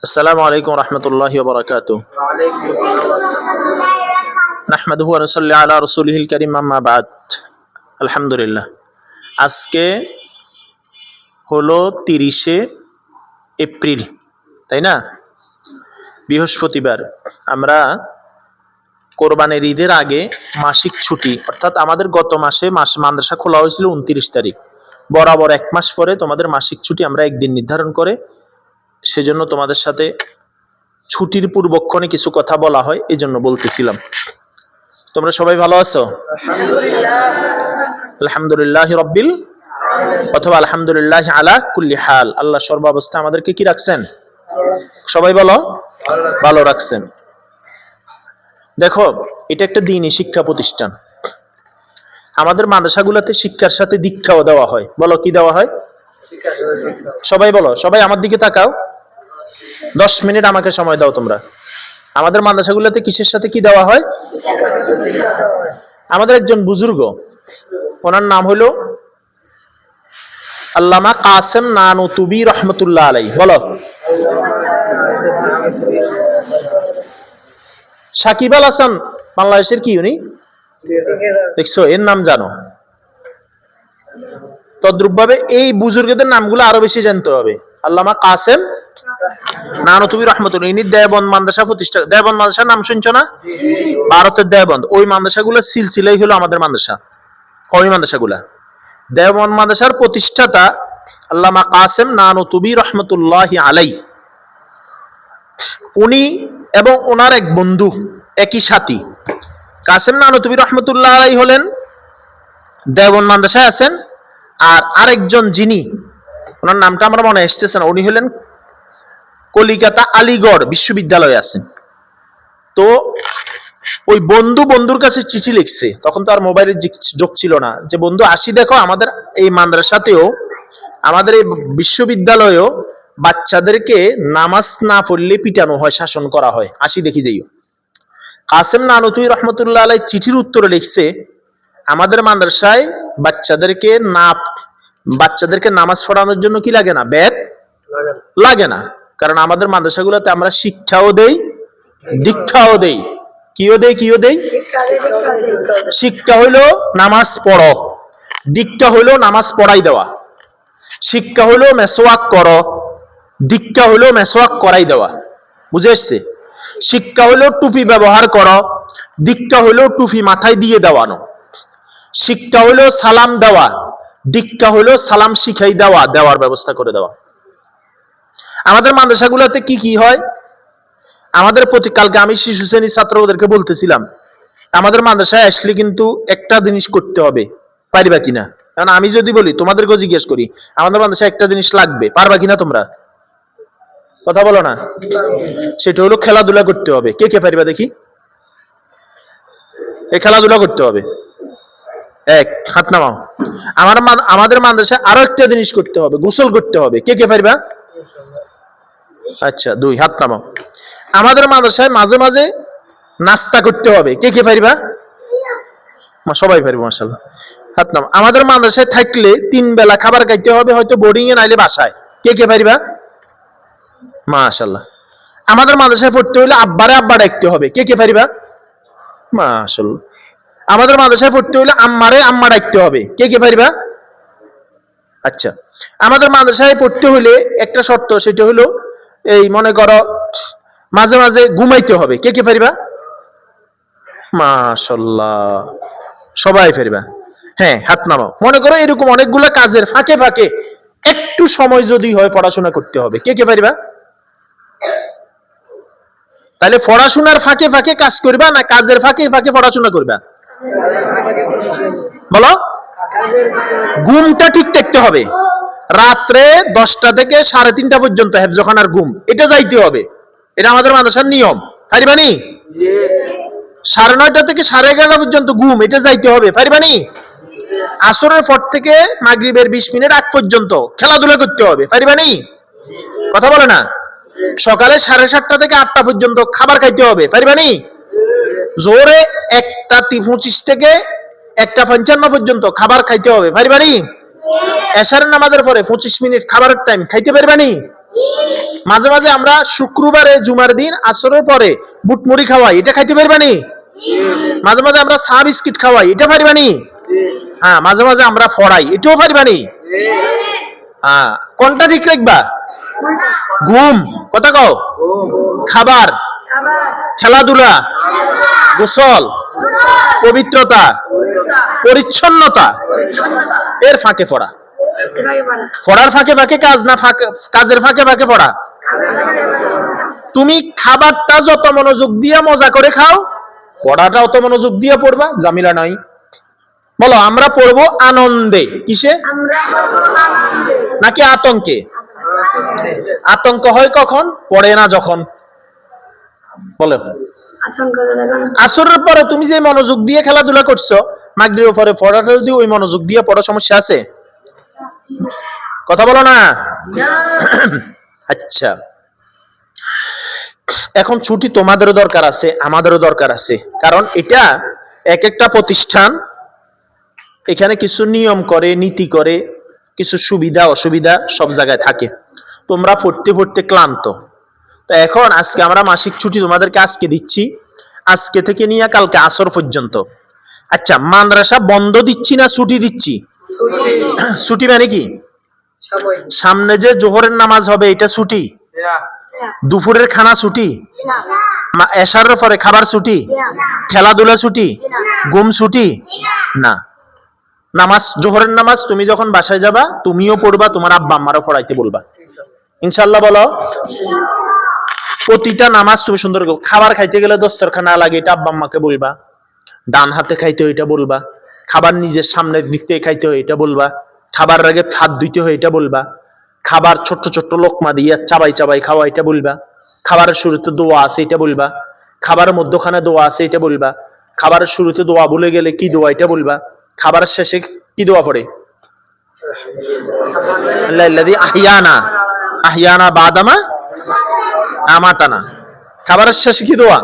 আসসালামু আলাইকুম রহমতুল্লাহি ওয়া বারাকাতুহু। নাহমাদুহু ওয়া নুসাল্লি আলা রাসূলিহিল কারীম, আম্মা বাদ। আলহামদুলিল্লাহ, আজকে হলো 30শে এপ্রিল, তাই না? বৃহস্পতিবার। আমরা কোরবানির ঈদের আগে মাসিক ছুটি, অর্থাৎ আমাদের গত মাসে মাদ্রাসা খোলা হয়েছিল 29 তারিখ। বরাবর এক মাস পরে তোমাদের মাসিক ছুটি আমরা একদিন নির্ধারণ করে, সেজন্য তোমাদের সাথে ছুটির পূর্বক্ষণে কিছু কথা বলা হয়, এই জন্য বলতেছিলাম। তোমরা সবাই ভালো আছো? আলহামদুলিল্লাহ রব্বিল, অথবা আলহামদুলিল্লাহ আলা কুল্লি হাল। আল্লাহ সর্বাবস্থা আমাদেরকে কি রাখছেন? সবাই বলো, ভালো রাখছেন। দেখো, এটা একটা দ্বীনি শিক্ষা প্রতিষ্ঠান। আমাদের মাদ্রাসাগুলোতে শিক্ষার সাথে দীক্ষাও দেওয়া হয়। বলো, কি দেওয়া হয়? সবাই বলো, সবাই আমার দিকে তাকাও। 10 মিনিট আমাকে সময় দাও তোমরা। আমাদের মাদ্রাসাগুলোতে কিসের সাথে কি দেওয়া হয়? আমাদের একজন বুজুর্গ, ওনার নাম হলো আল্লামা কাসেম নানুতুবি রহমতুল্লাহ আলাই। বলো, সাকিব আল হাসান বাংলাদেশের কি উনি? দেখছো, এর নাম জানো? তদ্রুপ ভাবে এই বুজুর্গদের নামগুলো আরো বেশি জানতে হবে। আল্লামা কাসেম নানুতুবি রহমতুল্লাহ, ইনি দেওবন্দ মাদ্রাসা প্রতিষ্ঠা। দেওবন্দ মাদ্রাসার নাম শুনছো না? ভারতের দেওবন্দ। ওই মাদ্রাসাগুলো সিলসিলাই হলো আমাদের মাদ্রাসা। ওই মাদ্রাসাগুলা, দেওবন্দ মাদ্রাসার প্রতিষ্ঠাতা আল্লামা কাসেম নানুতুবি রহমতুল্লাহ আলাই, উনি এবং ওনার এক বন্ধু, একই সাথী। কাসেম নানুতুবি রহমতুল্লাহ আলাই হলেন দেওবন্দ মাদ্রাসায় আছেন, আর আরেকজন যিনি, ওনার নামটা আমার মনে আসতেছে না, উনি হলেন কলিকাতা আলিগড় বিশ্ববিদ্যালয়ে আছেন। তো ওই বন্ধুর কাছে চিঠি লিখছে, তখন তো আর মোবাইলের যোগ ছিল না, যে বন্ধু আসি, দেখো আমাদের এই মাদ্রাসাতেও, আমাদের এই বিশ্ববিদ্যালয়েও বাচ্চাদেরকে নামাজ না পড়লে পিটানো হয়, শাসন করা হয়, আসি দেখি যাইও। কাসেম নানুতুবি রহমতুল্লাহ আলাই চিঠির উত্তরে লিখছে, আমাদের মাদ্রাসায় বাচ্চাদেরকে নামাজ পড়ানোর জন্য কি লাগে না? বেদ লাগে না। কারণ আমাদের মাদ্রাসাগুলোতে আমরা শিক্ষাও দেই, দীক্ষাও দেই। কিও দেই? শিক্ষা হইলো নামাজ পড়ো, দীক্ষা হইলো নামাজ পড়াই দেওয়া। শিক্ষা হইলো মেসওয়াক করো, দীক্ষা হইলো মেসওয়াক করাই দেওয়া। বুঝে আসছে? শিক্ষা হইলো টুপি ব্যবহার করো, দীক্ষা হইলো টুপি মাথায় দিয়ে দেওয়ানো। শিক্ষা হইলো সালাম দেওয়া, দীক্ষা হইলো সালাম শিখাই দেওয়ার ব্যবস্থা করে দেওয়া। আমাদের মাদ্রাসাগুলোতে কি কি হয়? আমাদের কালকে আমি শিশু শ্রেণীর ছাত্রদেরকে বলতেছিলাম, আমাদের মাদ্রাসায় আসলে কিন্তু একটা জিনিস করতে হবে, পারবা কিনা? কারণ আমি যদি বলি, তোমাদেরকেও জিজ্ঞেস করি, আমাদের মাদ্রাসায় একটা জিনিস লাগবে, পারবা কিনা তোমরা? কথা বলো না। সেটা হলো খেলাধুলা করতে হবে। কে কে পারবা দেখি? এই খেলাধুলা করতে হবে, এক হাত নামাও। আমাদের মাদ্রাসায় আরো একটা জিনিস করতে হবে, গোসল করতে হবে। কে কে পারবা? আচ্ছা, 2 হাত নামাও। আমাদের মাদ্রাসায় মাঝে মাঝে নাস্তা করতে হবে। কে কে পারবা? সবাই পারবো, মাশাআল্লাহ, হাত নামাও। আমাদের মাদ্রাসায় থাকলে 3 বেলা খাবার খাইতে হবে, হয়তো বোর্ডিং এ নাইলে বাসায়। কে কে পারবা? মাশাআল্লাহ। আমাদের মাদ্রাসায় পড়তে হলে আব্বা ডাকতে হবে। কে কে পারবা? মাশাআল্লাহ। আমাদের মাদ্রাসায় পড়তে হলে আম্মা ডাকতে হবে। কে কে পারবা? আচ্ছা। আমাদের মাদ্রাসায় পড়তে হলে একটা শর্ত, সেটা হলো এই মনে করো মাঝে মাঝে ঘুমাইতে হবে। কে কে পারবা? মাশাআল্লাহ, সবাই পারবা। হ্যাঁ, হাত নামাও। মনে করো এরকম অনেকগুলো কাজের ফাঁকে ফাঁকে একটু সময় যদি হয় পড়াশোনা করতে হবে। কে কে পারবা? তাহলে পড়াশোনার ফাঁকে ফাঁকে কাজ করবা, না কাজের ফাঁকে ফাঁকে পড়াশোনা করবা? বলো। ঘুমটা ঠিক থাকতে হবে। রাত্রে 10টা থেকে 3:30 পর্যন্ত হেফজখানার ঘুম, এটা যাইতে হবে। এটা আমাদের মাদ্রাসার নিয়ম। পারিবানি? 9:30 থেকে 11:30 পর্যন্ত ঘুম, এটা যাইতে হবে। পারিবানি? আসরের পর থেকে মাগরিবের 20 মিনিট আগ পর্যন্ত খেলাধুলা করতে হবে। পারিবানি? কথা বলে না। সকালে 7:30 থেকে 8টা পর্যন্ত খাবার খাইতে হবে। পারিবানি? জোরে 1:25 থেকে 1:55 পর্যন্ত খাবার খাইতে হবে। পারিবানি? এশারের নামাজের পরে 25 মিনিট খাবারের টাইম, খাইতে পারবানি? মাঝে মাঝে আমরা শুক্রবারে জুমার দিন আসরের পরে বুটমুড়ি খাওয়াই, এটা খাইতে পারবানি? মাঝে মাঝে আমরা চা বিস্কিট খাওয়াই, এটা পারবানি? হ্যাঁ, মাঝে মাঝে আমরা ফড়াই, এটাও পারবানি? হ্যাঁ, কোনটা ঠিক রাখবা? ঘুম, কথা কও, খাবার, খেলাধুলা, গোসল, পবিত্রতা, পরিচ্ছন্নতা, এর ফাঁকে পড়া। পড়ার ফাঁকে ফাঁকে কাজ না, কাজের ফাঁকে ফাঁকে পড়া। তুমি খাবারটা যত মনোযোগ দিয়ে মজা করে খাও, পড়াটা অত মনোযোগ দিয়ে পড়বা। জামিলা নাই, বলো আমরা পড়বো আনন্দে। কিসে? নাকি আতঙ্কে? আতঙ্ক হয় কখন? পড়ে না যখন। বলো, আসরের পরে তুমি যে মনোযোগ দিয়ে খেলাধুলা করছো, মাগরিবের পরে পড়াটা যদি ওই মনোযোগ দিয়ে পড়া, সমস্যা আছে? কথা বলো না। আচ্ছা, এখন ছুটি তোমাদেরও দরকার আছে, আমাদেরও দরকার আছে, কারণ এটা এক একটা প্রতিষ্ঠান এখানে কিছু নিয়ম করে, নীতি করে, কিছু সুবিধা অসুবিধা সব জায়গায় থাকে। তোমরা পড়তে পড়তে ক্লান্ত, তো এখন আজকে আমরা মাসিক ছুটি তোমাদেরকে আজকে দিচ্ছি, আজকে থেকে নিয়ে কালকে আসর পর্যন্ত। আচ্ছা, মাদ্রাসা বন্ধ দিচ্ছি না ছুটি দিচ্ছি? ছুটি মানে কি? সামনে যে জোহরের নামাজ হবে এটা ছুটি? দুপুরের খানা ছুটি? এশারের পরে খাবার ছুটি? খেলাধুলা ছুটি? ঘুম ছুটি? না। নামাজ, জোহরের নামাজ তুমি যখন বাসায় যাবা তুমিও পড়বা, তোমার আব্বা আম্মারও পড়াইতে বলবা, ইনশাআল্লাহ। বলো, প্রতিটা নামাজ তুমি সুন্দর করো। খাবার খাইতে গেলে দস্তরখানা লাগে, এটা আব্বা আম্মাকে বলবা। ডান হাতে খাইতে হয়, এটা বলবা। খাবার নিজের সামনের দিক থেকে খাইতে হয়, এটা বলবা। খাবার আগে হাত ধুইতে হয়, এটা বলবা। খাবার ছোট্ট ছোট্ট লোকমা দিয়ে চাবাই চাবাই খাওয়া, এটা বলবা। খাবারের শুরুতে দোয়া আছে, এটা বলবা। খাবারের মধ্যখানে দোয়া আছে, এটা বলবা। খাবারের শুরুতে দোয়া ভুলে গেলে কি দোয়া, এটা বলবা। খাবারের শেষে কি দোয়া পড়ে? আল্লাযী আহইয়ানা আহইয়ানা বাদামা আমাতানা। খাবারের শেষে কি দোয়া?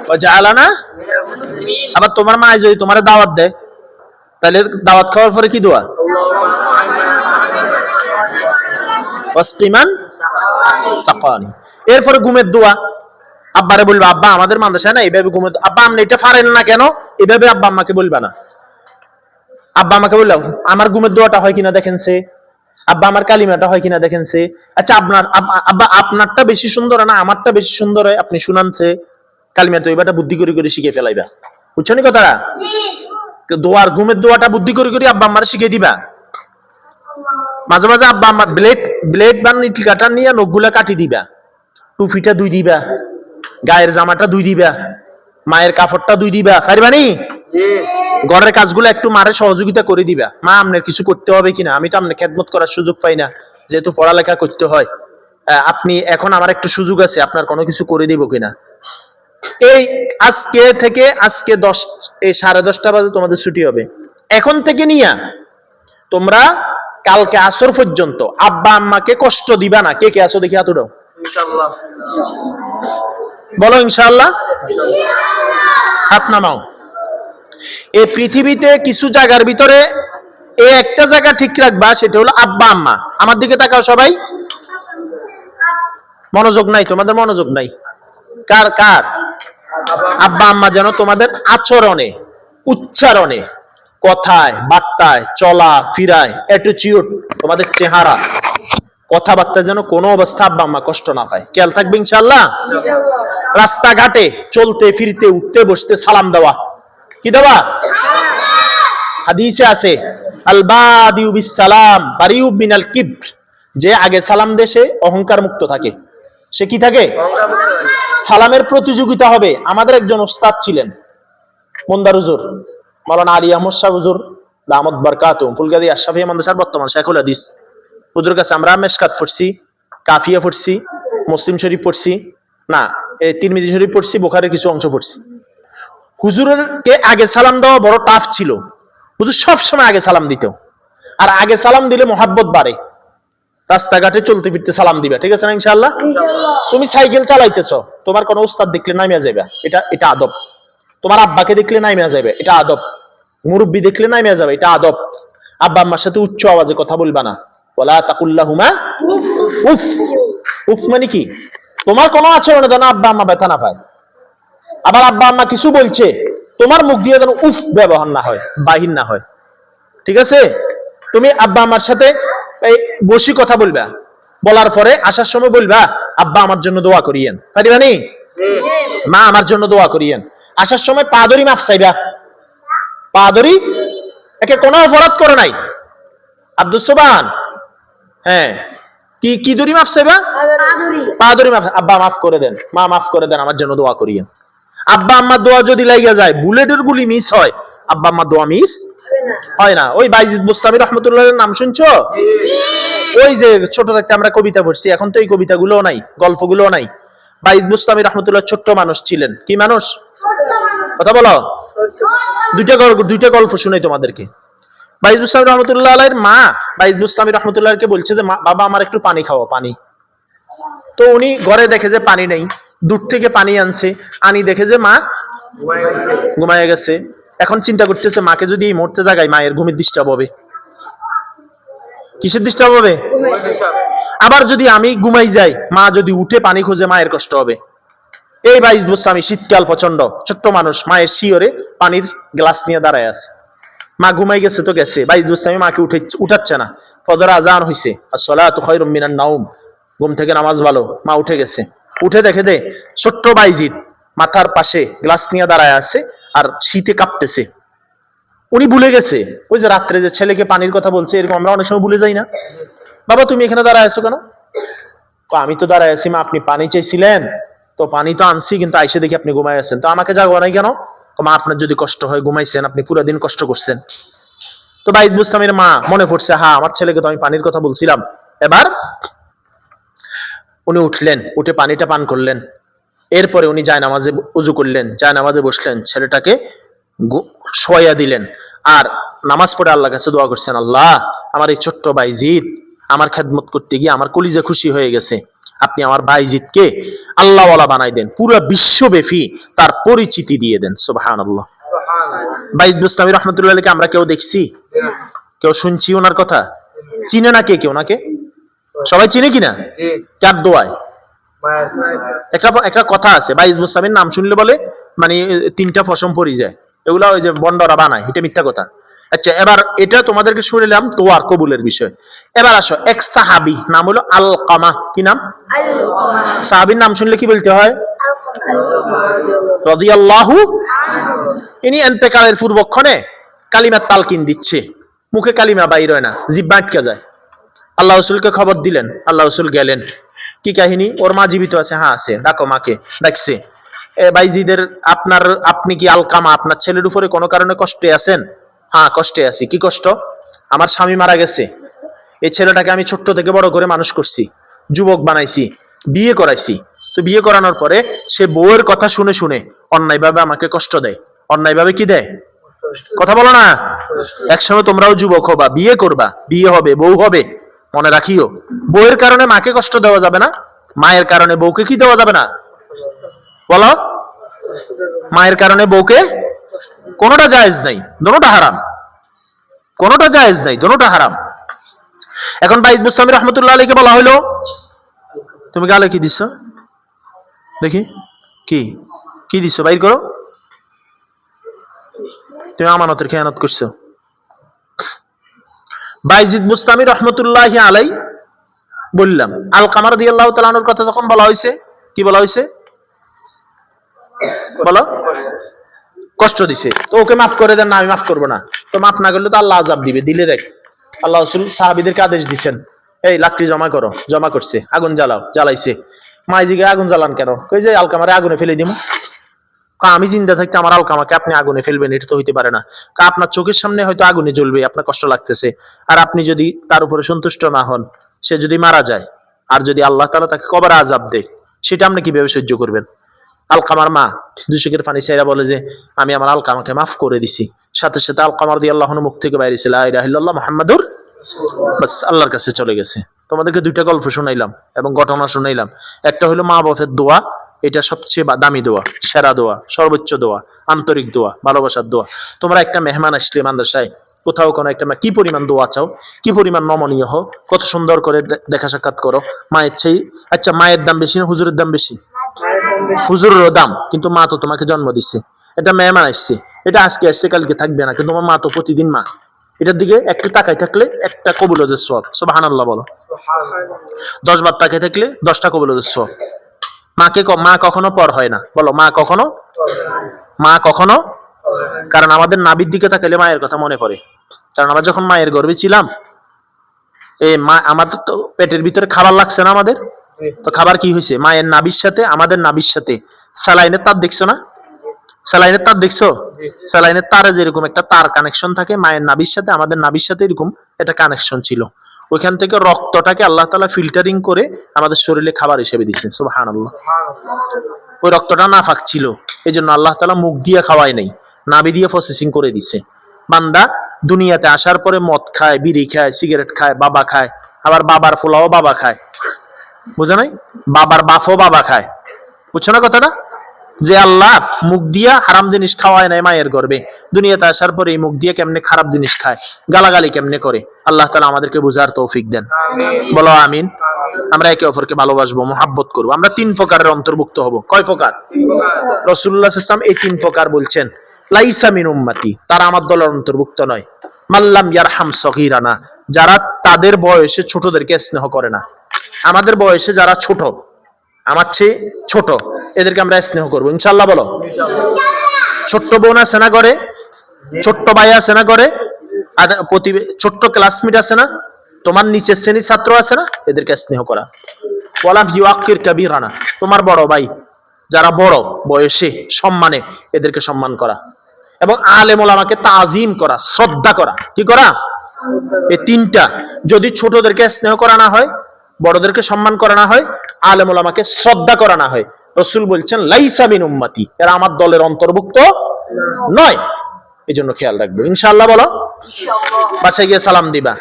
ওয়াজআলানা। আবার তোমার মা যদি তোমার দাওয়াত দেয়, তাহলে দাওয়াত খাওয়ার পরে কি দোয়া? ওয়াসকিমান সাকানি। এরপরে ঘুমের দোয়া। আব্বারে বলবা, আব্বা আমাদের মাদ্রাসায় না এইভাবে ঘুমে, আব্বা আপনি এটা পারেন না কেন, এভাবে আব্বা আম্মাকে বলবা না। আব্বা আমাকে বললাম আমার ঘুমের দোয়াটা হয় কিনা দেখেন সে, আব্বা আমার কালিমাটা হয় কিনা দেখেন সে। আচ্ছা, আপনার আব্বা আপনারটা বেশি সুন্দর না আমারটা বেশি সুন্দর হয়, আপনি শুনানছে কালিমা তো এবারটা বুদ্ধি করে করে শিখে ফেলাইবা। বুঝছো নি কথাটা? দোয়ার ঘুমের দোয়াটা বুদ্ধি করে করে আব্বা আম্মারে শিখে দিবা। মাঝে মাঝে আব্বা আম্মা ব্লেড বা নিটল কাটা নিয়ে নখগুলা কাটি দিবা, টুপিটা দুই দিবা, গায়ের জামাটা দুই দিবা, মায়ের কাপড়টা দুই দিবা। পারবানি? ঘরের কাজগুলো একটু মারে সহযোগিতা করে দিবা। মা আপনার কিছু করতে হবে কিনা, আমি তো আপনার খেদমত করার সুযোগ পাই না, যেহেতু পড়ালেখা করতে হয়, আপনি এখন আমার একটু সুযোগ আছে, আপনার কোনো কিছু করে দিব কিনা। এই আজকে থেকে আজকে 10:30 বাজে তোমাদের ছুটি হবে। এখন থেকে নিয়া তোমরা কালকে আসর পর্যন্ত আব্বা আম্মাকে কষ্ট দিবা না। কে কে আছো দেখি হাত উঠাও। ইনশাআল্লাহ বলো, ইনশাআল্লাহ। হাত নামাও। এই পৃথিবীতে কিছু জায়গার ভিতরে এই একটা জায়গা ঠিক রাখবা, সেটা হলো আব্বা আম্মা। আমার দিকে তাকাও সবাই। মনোযোগ নাই তোমাদের, মনোযোগ নাই। কার কার? আব্বা আম্মা যেন তোমাদের আচরণে, উচ্চারণে, কথায়, বার্তায়, চলা ফিরায়, অ্যাটিটিউড, তোমাদের চেহারা, কথাবার্তা যেন কোনো অবস্থা আব্বা আম্মা কষ্ট না পায়। খেয়াল থাকবে ইনশাআল্লাহ। রাস্তাঘাটে চলতে ফিরতে উঠতে বসতে সালাম দেওয়া, কি দেওয়া? হাদিসে আছে আল বাদিউ বিস সালাম বারিউ মিনাল কিবর, যে আগে সালাম দেয় সে অহংকার মুক্ত থাকে। সে কি থাকে? সালামের প্রতিযোগিতা হবে। আমাদের একজন ওস্তাদ ছিলেন মুন্দার হুজুর, মাওলানা আলী আহমদ শাহ হুজুর দামাত বারকাতুহু, ফুলগাজী আশরাফিয়া মাদ্রাসার বর্তমান শাইখুল হাদিস। হুজুর কাছে আমরা মেশকাত পড়ছি, কাফিয়া পড়ছি, মুসলিম শরীফ পড়ছি, না এই তিরমিজি শরীফ পড়ছি, বুখারীর কিছু অংশ পড়ছি। হুজুরের কে আগে সালাম দেওয়া বড় টাফ ছিল। হুজুর সব সময় আগে সালাম দিত, আর আগে সালাম দিলে মহাব্বত বাড়ে। রাস্তাঘাটে চলতে ফিরতে সালাম দিবা, ঠিক আছে না ইনশাআল্লাহ? তুমি সাইকেল চালাইতেছো, তোমার কোনো উস্তাদ দেখলে নামিয়া যাবে, এটা আদব। তোমার আব্বাকে দেখলে নামিয়া যাবে, এটা আদব। মুরব্বী দেখলে নামিয়া যাবে, এটা আদব। আব্বা আম্মার সাথে উচ্চ আওয়াজে কথা বলবা না। ওয়ালা তাকুল্লাহুমা উফ। উফ মানে কি? তোমার কোনো আচরণে যেন আব্বা আম্মা ব্যথা না পায়। আবার আব্বা আম্মা কিছু বলছে, তোমার মুখ দিয়ে যেন উফ ব্যবহার না হয়, বাহির না হয়। ঠিক আছে? তুমি আব্বা আম্মার সাথে এই বসি কথা বলবা, বলার পরে আসার সময় বলবা আব্বা আমার জন্য দোয়া করিয়েন, পারিবানি? মা আমার জন্য দোয়া করিয়েন। আসার সময় পা ধরি মাফ চাইবা, পা ধরি, একে কোনো অপরাধ করে নাই। আব্দুল সোবান, হ্যাঁ, কি কি ধরি মাফ চাইবা? পা ধরি মাফ, আব্বা মাফ করে দেন, মা মাফ করে দেন, আমার জন্য দোয়া করিয়েন। আব্বা আম্মার দোয়া যদি লাগিয়া যায়, বুলেটের গুলি মিস হয়, আব্বা আম্মার দোয়া মিস হয় না। ওই বাইজিদ বুস্তামি রহমতুল্লাহের নাম শুনছো? ওই যে ছোট থাকতে আমরা কবিতা পড়ছি, এখন তো এই কবিতাগুলো নাই, গল্পগুলো নাই। বাইজিদ বুস্তামি রহমতুল্লাহ ছোট্ট মানুষ ছিলেন। কি মানুষ? কথা বলো। দুইটা গল্প শুনাই তোমাদেরকে। বাইজিদ বুস্তামি রহমতুল্লাহ আলাইহির মা বাইজিদ বুস্তামি রহমতুল্লাহকে বলছে যে বাবা আমার একটু পানি খাওয়া, পানি। তো উনি ঘরে দেখে যে পানি নেই, দূর থেকে পানি আনছে, আনি দেখে যে মা ঘুমায় গেছে। এখন চিন্তা করতেছে মাকে যদি এই মরতে জায়গায়, মায়ের ঘুমের ডিস্টার্ব হবে। কিসের ডিস্টার্ব হবে? আবার যদি আমি ঘুমাই যাই, মা যদি উঠে পানি খোঁজে, মায়ের কষ্ট হবে। এই বাইজিদ বুস্তামি শীতকাল, প্রচন্ড ছোট্ট মানুষ, মায়ের শিওরে পানির গ্লাস নিয়ে দাঁড়ায় আছে। মা ঘুমাই গেছে তো গেছে, বাইজিদ বুস্তামি মাকে উঠাচ্ছে না। ফজর আজান হইছে, আসসালাতু খায়রুম মিনান নাওম, ঘুম থেকে নামাজ ভালো। মা উঠে গেছে, উঠে দেখে দে ছোট্ট বাইজিদ মাথার পাশে গ্লাস নিয়ে দাঁড়ায় আছে আর শীতে কাঁপতেছে। উনি ভুলে গেছে ওই যে রাত্রে যে ছেলেকে পানির কথা বলছে, এরকম আমরা অনেক সময় ভুলে যাই না? বাবা তুমি এখানে দাঁড়ায় আছো কেন? আমি তো দাঁড়ায় আছি মা, আপনি পানি চাইছিলেন তো পানি তো আনছি, কিন্তু আইসে দেখি আপনি ঘুমাই আছেন, তো আমাকে জাগো নাই কেন? মা আপনার যদি কষ্ট হয়, ঘুমাইছেন আপনি, পুরো দিন কষ্ট করছেন। তো বাইজিদ বুস্তামির মা মনে পড়ছে, হ্যাঁ আমার ছেলেকে তো আমি পানির কথা বলছিলাম। এবার উনি উঠলেন, উঠে পানিটা পান করলেন। এরপরে উনি জায়নামাজে উজু করলেন, জায়নামাজে বসলেন, ছেলেটাকে শোয়া দিলেন, আর নামাজ পড়ে আল্লাহর কাছে দোয়া করছেন, আল্লাহ আমার এই ছোট্ট বাইজিদ আমার খেদমত করতে গিয়ে আমার কলিজা খুশি হয়ে গেছে, আপনি আমার বাইজিদকে আল্লাহওয়ালা বানাই দেন, পুরো বিশ্বব্যাপী তার পরিচিতি দিয়ে দেন। সুবহানাল্লাহ। বাইজিদ বুস্তামি রহমতুল্লাহকে আমরা কেউ দেখছি? কেউ শুনছি ওনার কথা? চিনে না কে? কেউ নাকে সবাই চিনে কিনা? কার দোয়ায়? একটা কথা আছে, বাইজিদ বুস্তামির নাম শুনলে বলে মানে তিনটা ফসম পড়ে যায়, এগুলা ওই যে বন্ডরা বানায়, এটা মিথ্যা কথা। আচ্ছা, এবার এটা তোমাদেরকে শুনলাম দোয়ার কবুলের বিষয়। এবার আসো, এক সাহাবী নাম হলো আলকামা। কি নাম? সাহাবীর নাম শুনলে কি বলতে হয়? রাদিয়াল্লাহু। ইনি ইন্তেকালের পূর্বক্ষণে কালিমার তালকিন দিচ্ছে, মুখে কালিমা বাইর হয় না, জিহ্বা আটকে যায়। আল্লাহ রাসূলকে খবর দিলেন, আল্লাহ রাসূল গেলেন। কি কাহিনী? ওর মা জীবিত আছে? হ্যাঁ আছে। ডাকো মাকে। ডাকছে, বাইজিদের আপনি কি আলকামা আপনার ছেলের উপরে কোনো কারণে কষ্টে আছেন? হ্যাঁ কষ্টে আছি। কি কষ্ট? আমার স্বামী মারা গেছে, এই ছেলেটাকে আমি ছোট্ট থেকে বড় করে মানুষ করছি, যুবক বানাইছি, বিয়ে করাইছি। তো বিয়ে করানোর পরে সে বউয়ের কথা শুনে শুনে অন্যায়ভাবে আমাকে কষ্ট দেয়। অন্যায়ভাবে কি দেয়? কথা বলো না। একসময় তোমরাও যুবক হবা, বিয়ে করবা, বিয়ে হবে, বউ হবে, মনে রাখিও বউয়ের কারণে মাকে কষ্ট দেওয়া যাবে না, মায়ের কারণে বউকে কি দেওয়া যাবে না? বলো। মায়ের কারণে বউকে, কোনোটা জায়েজ নাই, দোনোটা হারাম। কোনোটা জায়েজ নাই, দোনোটা হারাম। এখন বাইজিদ বুস্তামি রহমতুল্লাহ আলাইহিকে বলা হলো, তুমি গালে কি দিছো দেখি, কি কি দিছো বাইর করো, তুমি আমানতের খেয়ানত করছো। বাইজিদ বুস্তামি রহমতুল্লাহি আলাই বললাম, আলকামা রাদিয়াল্লাহু তাআলা আনহুর কথা যখন বলা হয়েছে, কি বলা হয়েছে? বলো। কষ্ট দিছে, তো ওকে মাফ করে দেন। না আমি মাফ করবো না। তো মাফ না করলে তো আল্লাহ আযাব দিবে, দিলে দেখ। আল্লাহ রাসূল সাহাবীদেরকে আদেশ দিছেন, এই লাকড়ি জমা করো। জমা করছে, আগুন জ্বালাও, জ্বালাইছে। মাইজিকে আগুন জ্বালান কেন? কই যে আলকামারে আগুনে ফেলে দিমু। আমি জিন্দা থাকতে আমার আলকামাকে আপনি আগুনে ফেলবেন, এটা তো হইতে পারে না। আপনার চোখের সামনে হয়তো আগুনে জ্বলবে, আপনার কষ্ট লাগতেছে, আর আপনি যদি তার উপরে সন্তুষ্ট না হন, সে যদি মারা যায়, আর যদি আল্লাহ তাআলা তাকে কবরে আযাব দেয়, সেটা আপনি কিভাবে সহ্য করবেন? আলকামার মা দুচোখের পানি ছেড়ে বলে যে আমি আমার আলকামাকে মাফ করে দিছি। সাথে সাথে আলকামা রাদিয়াল্লাহু আনহু মুখ থেকে বাইরে ছিল লা ইলাহা ইল্লাল্লাহ মুহাম্মাদুর, বাস আল্লাহর কাছে চলে গেছে। তোমাদেরকে দুইটা গল্প শুনাইলাম এবং ঘটনা শুনাইলাম। একটা হলো মা বাপের দোয়া, এটা সবচেয়ে দামি দোয়া, সেরা দোয়া, সর্বোচ্চ দোয়া, আন্তরিক দোয়া, ভালোবাসার দোয়া। তোমরা একটা মেহমান আসলে মাদ্রাসায়, কোথাও কোনো একটা কি পরিমাণ দোয়া চাও, কি পরিমাণ নমনীয় হও, কত সুন্দর করে দেখা সাক্ষাৎ করো। মায়ের চেয়ে, আচ্ছা মায়ের দাম বেশি না হুজুরের দাম বেশি? হুজুরেরও দাম, কিন্তু মা তো তোমাকে জন্ম দিচ্ছে, এটা মেহমান আসছে, এটা আজকে আসছে কালকে থাকবে না, কিন্তু তোমার মা তো প্রতিদিন মা। এটার দিকে একটু তাকাই থাকলে একটা কবুল হজের সওয়াব, সুবহানাল্লাহ বলো। 10 বার তাকাই থাকলে 10টা কবুল হজের সওয়াব। মা কখনো পর হয় না, বলো মা কখনো, কারণ আমাদের নাভির দিকে তাকালে মায়ের কথা মনে পড়ে। কারণ আমরা যখন মায়ের গর্ভে ছিলাম, এই মা আমাদের তো পেটের ভিতরে খাবার লাগছে না আমাদের, তো খাবার কি হয়েছে, মায়ের নাভির সাথে আমাদের নাভির সাথে স্যালাইনের তার দেখছো না? স্যালাইনের তার দেখছো? স্যালাইনের তারে যেরকম একটা তার কানেকশন থাকে, মায়ের নাভির সাথে আমাদের নাভির সাথে এরকম একটা কানেকশন ছিল। ওইখান থেকে রক্তটাকে আল্লাহ তাআলা ফিল্টারিং করে আমাদের শরীরে খাবার হিসেবে দিচ্ছেন, সুবহানাল্লাহ। ওই রক্তটা নাফাক ছিল, এই জন্য আল্লাহ তাআলা মুখ দিয়ে খাওয়ায় নাই, নাভি দিয়ে প্রসেসিং করে দিছে। বান্দা দুনিয়াতে আসার পরে মদ খায়, বিড়ি খায়, সিগারেট খায়, বাবা খায়, আবার বাবার পোলাও বাবা খায়, বুঝো নাই? বাবার বাফও বাবা খায়, বুঝছো না কথাটা? যে আল্লাহ মুখ দিয়া হারাম জিনিস খাওয়ায় নাই মায়ের গর্ভে, দুনিয়াতে আসার পরে এই মুখ দিয়ে কেমনে খারাপ জিনিস খায়, গালাগালি কেমনে করে, আল্লাহ তাআলা আমাদেরকে বুঝার তৌফিক দেন, বলো আমিন। আমরা একে অপরকে ভালোবাসবো, মুহাব্বত করবো। আমরা 3 প্রকারের অন্তর্ভুক্ত হব। কয় প্রকার? রাসূলুল্লাহ সাল্লাল্লাহু আলাইহি ওয়াসাল্লাম এই 3 প্রকার বলছেন। লাইসা মিন উম্মতি, তারা আমার দলের অন্তর্ভুক্ত নয়। মাল্লাম ইয়ারহাম সগীরানা, যারা তাদের বয়সে ছোটদেরকে স্নেহ করে না। আমাদের বয়সে যারা ছোট, আমার চেয়ে ছোট, এদেরকে আমরা স্নেহ করবো ইনশাআল্লাহ, বলো। ছোট্ট বোন আছে না করে, ছোট্ট ভাই আছে না করে, ছোট্ট ক্লাসমেট আছে না, তোমার নিচের শ্রেণীর ছাত্র আছে না, এদেরকে স্নেহ করা। ওয়ালাম ইউআক্কির কাবীরানা, তোমার বড় ভাই যারা বড় বয়সে সম্মানে, এদেরকে সম্মান করা। এবং আলেম ওলামাকে তাজিম করা, শ্রদ্ধা করা। কি করা? এই 3টা। যদি ছোটদেরকে স্নেহ করা না হয়, বড়দেরকে সম্মান করা না হয়, আলেম ওলামাকে শ্রদ্ধা করা না হয়, রাসূল বলছেন লাইসা মিন উম্মতি, এরা আমার দলের অন্তর্ভুক্ত নয়। এই জন্য খেয়াল রাখবো ইনশাআল্লাহ, বলো। বাসায় গিয়ে সালাম দিবা,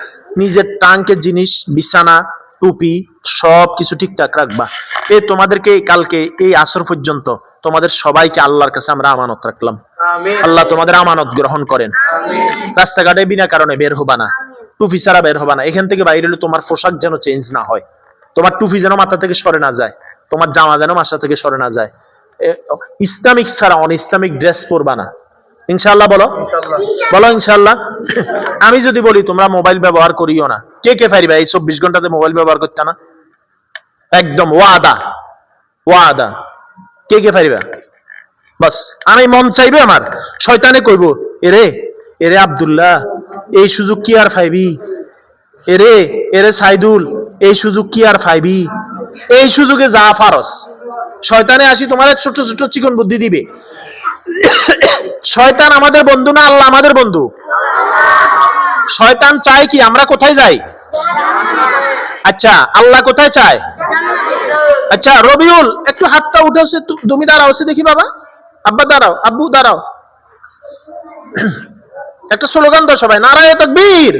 নিজের টাঙ্কের জিনিস, বিছানা, টুপি সব কিছু ঠিকঠাক রাখবা। এই তোমাদেরকে কালকে এই আসর পর্যন্ত তোমাদের সবাইকে আল্লাহর কাছে আমরা আমানত রাখলাম। আল্লাহ তোমাদের আমানত গ্রহণ করেন। রাস্তাঘাটে বিনা কারণে বের হবা না, টুপি ছাড়া বের হবা না। এখান থেকে বাইরে হলে তোমার পোশাক যেন চেঞ্জ না হয়, তোমার টুপি যেন মাথা থেকে সরে না যায়, তোমার জামা যেন মাথা থেকে সরে না যায়। ইসলামিক ছাড়া অন ইসলামিক ড্রেস পরবা না ইনশাআল্লাহ, বলো। বলো ইনশাআল্লাহ। আমি যদি বলি তোমরা মোবাইল ব্যবহার করিও না, কে কে পারিবা এই 24 ঘন্টাতে মোবাইল ব্যবহার করতে না? একদম ওয়াদা, কে কে পারিবা? বাস আমি মন চাইবে আমার, শয়তানে কইব এরে আব্দুল্লাহ এই সুযোগ কি আর পাইবি, এরে সাইদুল এই সুযোগ কি আর পাইবি, এই সুযোগে যা ফারস। শয়তানে আসি তোমার ছোট ছোট চিকন বুদ্ধি দিবে। শয়তান আমাদের বন্ধু না, আল্লাহ আমাদের বন্ধু। শয়তান চায় কি আমরা কোথায় যাই? আচ্ছা আল্লাহ কোথায় চায়? আচ্ছা রবিউল একটু হাতটা উঠেছে, তুমি দাঁড়াও, দেখি বাবা, আব্বা দাঁড়াও, আব্বু দাঁড়াও, একটা স্লোগান দাও সবাই, নারায়ে তাকবীর।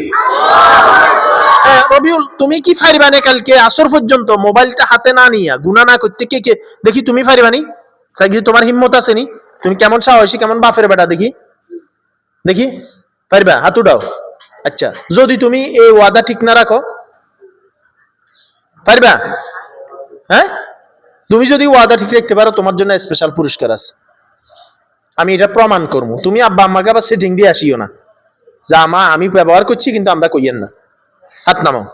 রবিউল তুমি কি পারিবানি কালকে আসর পর্যন্ত মোবাইলটা হাতে না নিয়া গুনাহ না করতে? কে কে দেখি তুমি পারিবানি? চাই তোমার হিম্মত আছে নি? তুমি কেমন সাহসী, কেমন বাপের বেটা, দেখি পারবা? হাত উঠাও। আচ্ছা যদি তুমি এই ওয়াদা ঠিক না রাখো, পারবা? হ্যাঁ, তুমি যদি ওয়াদা ঠিক রাখতে পারো, তোমার জন্য স্পেশাল পুরস্কার আছে। আমি এটা প্রমাণ করবো। তুমি আব্বা আম্মাকে আবার সেটিং দিয়ে আসিও না, যা মা আমি ব্যবহার করছি কিন্তু আমরা কইয়েন না। হাত নামাও,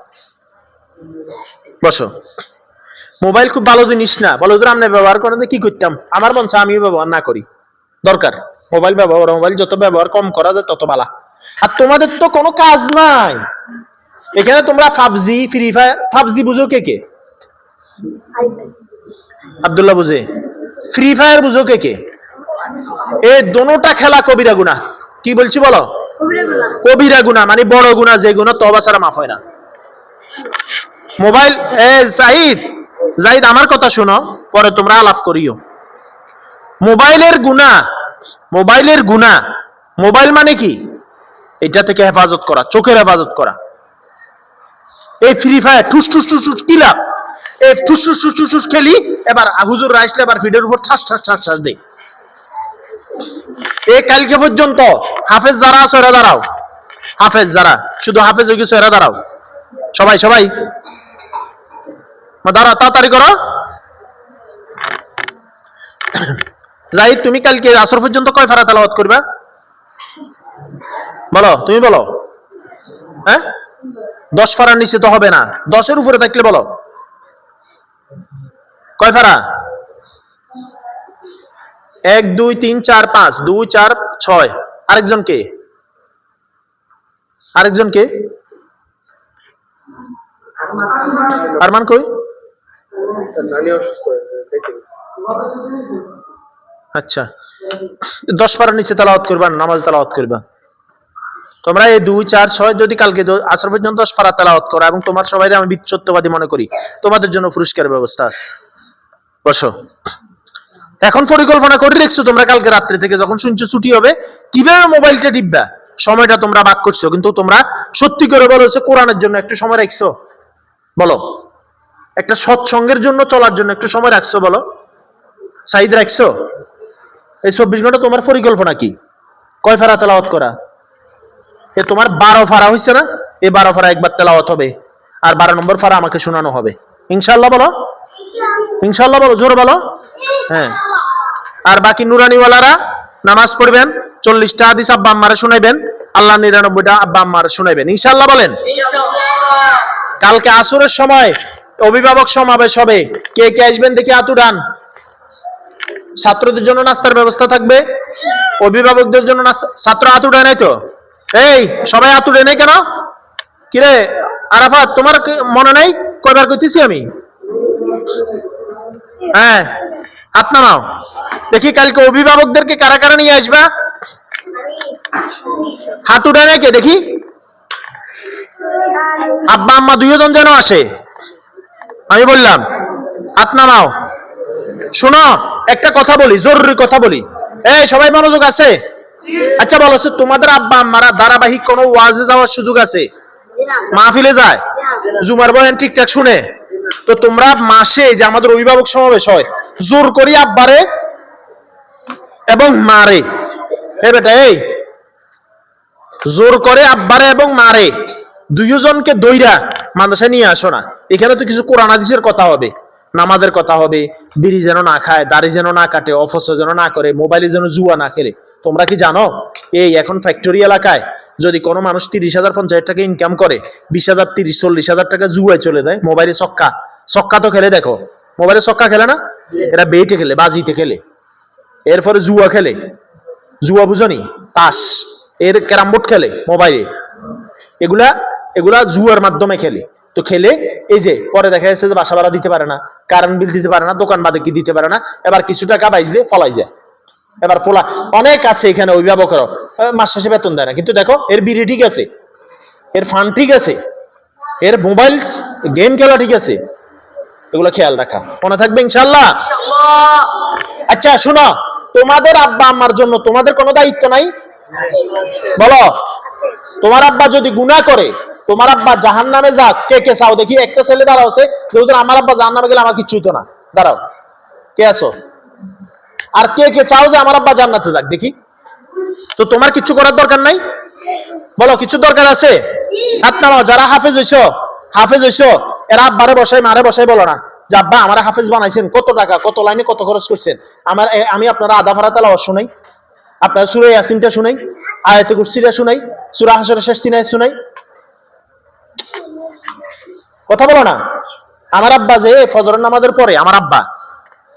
বসো। মোবাইল খুব ভালো জিনিস না, বলো আমরা ব্যবহার করেন কি করতাম, আমার মন চায় আমি ব্যবহার না করি। দরকার মোবাইল ব্যবহার, মোবাইল যত ব্যবহার কম করা যায় তত ভালো। আর তোমাদের তো কোনো কাজ নাই এখানে, তোমরা পাবজি, ফ্রি ফায়ার, পাবজি বুঝো কে কে? আব্দুল্লাহ বুঝে। ফ্রি ফায়ার বুঝো কে কে? এই দোনোটা খেলা কবিরা গুনাহ। কি বলছি বলো? কবিরা গুনাহ মানে বড় গুনাহ, যে গুনাহ তওবা ছাড়া মাফ হয় না। মোবাইল, জাহিদ আমার কথা শোনো, পরে তোমরা আলাপ করিও। মোবাইলের গুনাহ, মোবাইল মানে কি? এটা থেকে হেফাজত করা, চোখের হেফাজত করা। এই ফ্রি ফায়ার ঠুস ঠুস ঠুস ঠুস কি লাভ? এই ঠুস ঠুস ঠুস ঠুস খেলি, এবার হুজুর আসলে এবার ফিডের উপর ঠাস ঠাস ঠাস ঠাস দেয়। এই কালকে পর্যন্ত হাফেজ যারা আছে ওরা দাঁড়াও, হাফেজ যারা, শুধু হাফেজ হয়ে গেছো এরা দাঁড়াও, সবাই সবাই দাঁড়াও, তাড়াতাড়ি করো। যাই, তুমি কালকে আসর পর্যন্ত কয় ফারা তেলাওয়াত করবা? বলো, তুমি বলো। হ্যাঁ, 10 ফারার নিচে তো হবে না, 10-এর উপরে থাকলে বলো কয় ফারা? 1 2 3 4 5, 2 4 6। আরেকজন কে? আরেকজন কে? আরমান কই? আচ্ছা, 10 পারার নিচে তেলাওয়াত করবা, নামাজ তেলাওয়াত করবা। তোমরা এই 2 4 6 যদি কালকে আসর পর্যন্ত 10 পারা তেলাওয়াত করো, এবং তোমার সবাই আমি সত্যবাদী মনে করি, তোমাদের জন্য পুরস্কারের ব্যবস্থা আছে। বসো। এখন পরিকল্পনা করে রেখছো তোমরা কালকে রাত্রি থেকে যখন শুনছো ছুটি হবে, কিভাবে মোবাইলটা টিপবা, সময়টা তোমরা ভাগ করছো। কিন্তু তোমরা সত্যি করে বলো, কোরআনের জন্য একটু সময় রাখছো? বলো, একটা সৎসঙ্গের জন্য চলার জন্য একটু সময় রাখছো? বলো, সাইদ রাখছো? এই 24 ঘন্টা তোমার পরিকল্পনা কি? কয় ফারা তেলাওয়াত করা? এ তোমার 12 ফারা হয়েছে না? এই 12 ফারা একবার তেলাওয়াত হবে, আর 12 নম্বর ফারা আমাকে শোনানো হবে ইনশাআল্লাহ। বলো ইনশাআল্লাহ, বলো, জোর বলো। হ্যাঁ, আর বাকি নুরানিওয়ালারা নামাজ পড়বেন, 40টা হাদিস আব্বা আম্মারে শুনাইবেন, আল্লাহ 99টা আব্বা আম্মারে শুনাইবেন ইনশাআল্লাহ। বলেন কালকে আসরের সময় অভিভাবক সমাবেশ হবে, কে কে আসবেন দেখি হাত উঠান। ছাত্রদের জন্য নাস্তার ব্যবস্থা থাকবে, অভিভাবকদের জন্য নাস্তা। ছাত্র হাত উঠায় নাই তো? এই সবাই হাত উঠে নেই কেন? কিরে আরাফাত, তোমার মনে নাই কয়বার কইতেছি আমি? হ্যাঁ, হাত নামাও দেখি। কালকে অভিভাবকদেরকে কারা কারা নিয়ে আসবা? হাত উঠে নাই কে দেখি? আব্বা আম্মা দুইজন যেন আসে, আমি বললাম হাত নামাও। শোনো, একটা কথা বলি, জরুরি কথা বলি। এই সবাই মনোযোগ আছে? আচ্ছা বলো, তোমাদের আব্বা আম্মারা ধারাবাহিক কোনো ওয়াজে যাওয়ার সুযোগ আছে? মাহফিলে যায়, জুমার বয়ান ঠিকঠাক শুনে? তো তোমরা মাসে যে আমাদের অভিভাবক সমাবেশ হয়, জোর করি আব্বারে এবং মারে, এ বেটা এই জোর করে আব্বারে এবং মারে দুইজনকে দইরা মাদ্রাসায় নিয়ে আসো না। এখানে তো কিছু কোরআন হাদিসের কথা হবে, নামাজের কথা হবে, বিড়ি যেন না খায়, দাড়ি যেন না কাটে, অপচয় যেন না করে, মোবাইলে যেন জুয়া না খেলে। তোমরা কি জানো এই এখন ফ্যাক্টরি এলাকায় যদি কোনো মানুষ 30,000 50,000 টাকা ইনকাম করে, 20,000 30 40,000 টাকা জুয়ায় চলে দেয়। মোবাইলে ছক্কা তো খেলে, দেখো মোবাইলে ছক্কা খেলে না, এরা বেটে খেলে, বাজিতে খেলে, এরপরে জুয়া খেলে, জুয়া বুঝনি, তাস, এর ক্যারাম বোর্ড খেলে মোবাইলে। এগুলা জুয়ার মাধ্যমে খেলে। তো খেলে এই যে পরে দেখা যাচ্ছে যে বাসা ভাড়া দিতে পারে না, কারেন্ট বিল দিতে পারে না, দোকান বাদে কি দিতে পারে না, এবার কিছু টাকা বাইজলে ফলাই যায়। এবার ফোলা অনেক আছে এখানে, অভিভাবকরা মাস শেষে বেতন দেয় না, কিন্তু দেখো এর বিড়ি ঠিক আছে, এর ফান্ড ঠিক আছে, এর মোবাইল গেম খেলা ঠিক আছে। এগুলো খেয়াল রাখা, মনে থাকবে ইনশাআল্লাহ। আচ্ছা শোনো, তোমাদের আব্বা আম্মার জন্য তোমাদের কোনো দায়িত্ব নাই? বলো, তোমার আব্বা যদি গুনাহ করে, তোমার আব্বা জাহান্নামে যাক, কে কে চাও দেখি? একটা ছেলে দাঁড়াও, যেহেতু আমার আব্বা জাহান্নামে গেলে আমার কিচ্ছু হতো না, দাঁড়াও, কে আছো? আর কে কে চাও যে আমার আব্বা জান্নাতে যাক দেখি? তো তোমার কিছু করার দরকার নাই, বলো কিছু দরকার আছে? হাত নামাও। যারা হাফেজ হইছো এরা আব্বারে বসাই মারে বসাই বলো না যে আব্বা আমার হাফেজ বানাইছেন, কত টাকা, কত লাইনে কত খরচ করছেন। আমি আপনারা আধা ফারা তেলাওয়াত শুনাই, আপনার সূরা ইয়াসিনটা শুনাই, আয়াতুল কুরসিটা শুনাই, সূরা হাশরের শেষ 3 আয়াত শুনাই। কথা বলো না। আমার আব্বা যে ফজরের নামাজের পরে, আমার আব্বা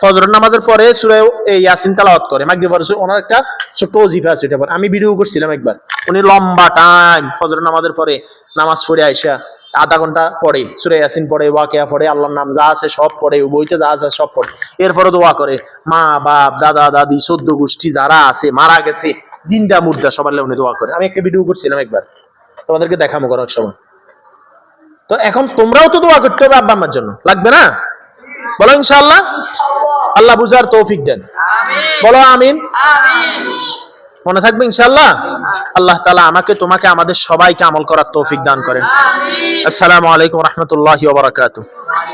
ফজরের নামাজের পরে সূরা ইয়াসিন তেলাওয়াত করে, মাগরিব পরে ওনার একটা ছোট ওজিফা আছে, এটা আমি ভিডিও করছিলাম একবার। উনি লম্বা টাইম ফজরের নামাজের পরে নামাজ পড়ে আইসা আধা ঘন্টা পড়ে, সূরা ইয়াসিন পড়ে, ওয়াকিয়া পড়ে, আল্লাহর নাম যা আছে সব পড়ে, বইতে যা আছে সব পড়ে। এরপরে দোয়া করে, মা বাপ দাদা দাদি 14 গোষ্ঠী যারা আছে, মারা গেছে, জিন্দা মুর্দা সবার উনি দোয়া করে। আমি একটা ভিডিও করছিলাম একবার, তোমাদেরকে দেখাবো কোনো সময়। তো এখন তোমরাও তো দোয়া করতে হবে আব্বা আম্মার জন্য, লাগবে না? বলো ইনশাআল্লাহ। আল্লাহ বুঝার তৌফিক দেন, বলো আমিন। মনে থাকবে ইনশাআল্লাহ। আল্লাহ তাআলা আমাকে তোমাকে আমাদের সবাইকে আমল করার তৌফিক দান করেন। আসসালামু আলাইকুম ওয়া রাহমাতুল্লাহি ওয়া বারাকাতুহু।